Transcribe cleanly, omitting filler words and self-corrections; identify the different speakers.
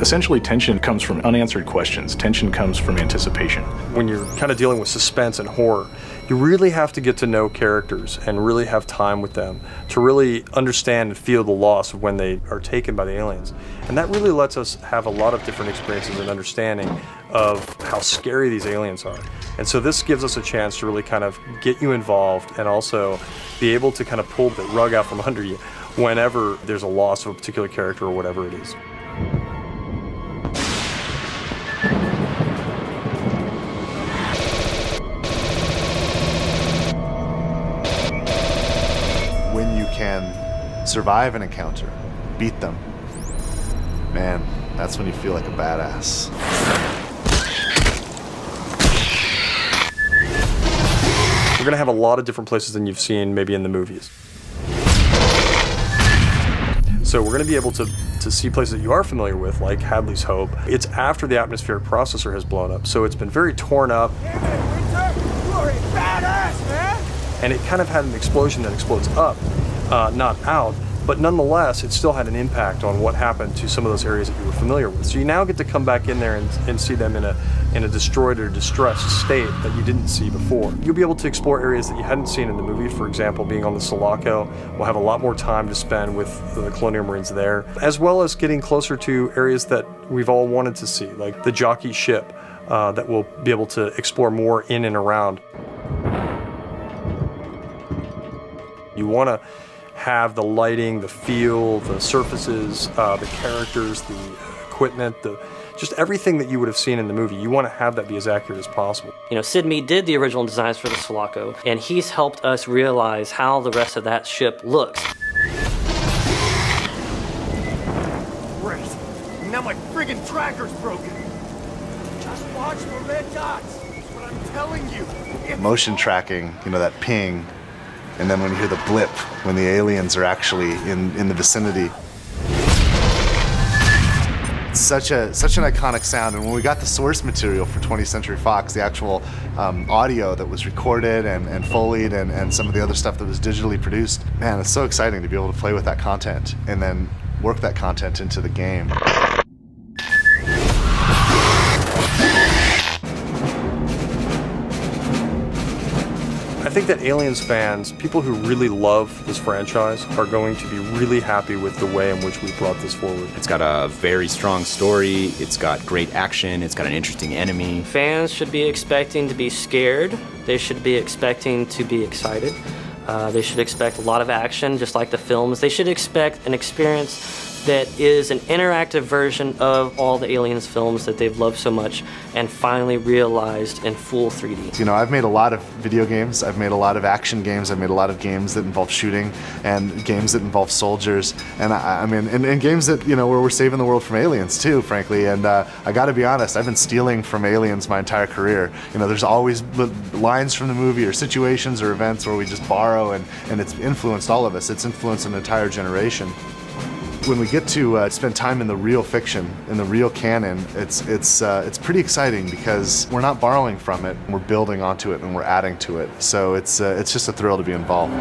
Speaker 1: Essentially, tension comes from unanswered questions. Tension comes from anticipation.
Speaker 2: When you're kind of dealing with suspense and horror, you really have to get to know characters and really have time with them to really understand and feel the loss of when they are taken by the aliens. And that really lets us have a lot of different experiences and understanding of how scary these aliens are. And so this gives us a chance to really kind of get you involved and also be able to kind of pull the rug out from under you whenever there's a loss of a particular character or whatever it is.
Speaker 3: When you can survive an encounter, beat them, man, that's when you feel like a badass.
Speaker 2: We're going to have a lot of different places than you've seen maybe in the movies. So we're going to be able to see places that you are familiar with, like Hadley's Hope. It's after the atmospheric processor has blown up, so it's been very torn up.
Speaker 4: Damn it, Winter! You are a badass, man!
Speaker 2: And it kind of had an explosion that explodes up, not out, but nonetheless, it still had an impact on what happened to some of those areas that you were familiar with. So you now get to come back in there and see them in a destroyed or distressed state that you didn't see before. You'll be able to explore areas that you hadn't seen in the movie. For example, being on the Sulaco, we'll have a lot more time to spend with the Colonial Marines there, as well as getting closer to areas that we've all wanted to see, like the jockey ship that we'll be able to explore more in and around. You want to have the lighting, the feel, the surfaces, the characters, the equipment, just everything that you would have seen in the movie. You want to have that be as accurate as possible.
Speaker 5: You know, Sid Mead did the original designs for the Sulaco, and he's helped us realize how the rest of that ship looks.
Speaker 4: Great. Now my friggin' tracker's broken. Just watch the red dots. That's what I'm telling you.
Speaker 3: Motion tracking, you know, that ping, and then when you hear the blip, when the aliens are actually in the vicinity. It's such an iconic sound, and when we got the source material for 20th Century Fox, the actual audio that was recorded and Foleyed and some of the other stuff that was digitally produced, man, it's so exciting to be able to play with that content and then work that content into the game.
Speaker 2: I think that Aliens fans, people who really love this franchise, are going to be really happy with the way in which we brought this forward.
Speaker 6: It's got a very strong story, it's got great action, it's got an interesting enemy.
Speaker 5: Fans should be expecting to be scared. They should be expecting to be excited. They should expect a lot of action, just like the films. They should expect an experience that is an interactive version of all the Aliens films that they've loved so much and finally realized in full 3D.
Speaker 3: You know, I've made a lot of video games, I've made a lot of action games, I've made a lot of games that involve shooting and games that involve soldiers, and I mean, and games that, you know, where we're saving the world from aliens too, frankly, and I gotta be honest, I've been stealing from aliens my entire career. You know, there's always lines from the movie or situations or events where we just borrow, and it's influenced all of us. It's influenced an entire generation. When we get to spend time in the real fiction, in the real canon, it's pretty exciting because we're not borrowing from it, we're building onto it and we're adding to it. So it's just a thrill to be involved.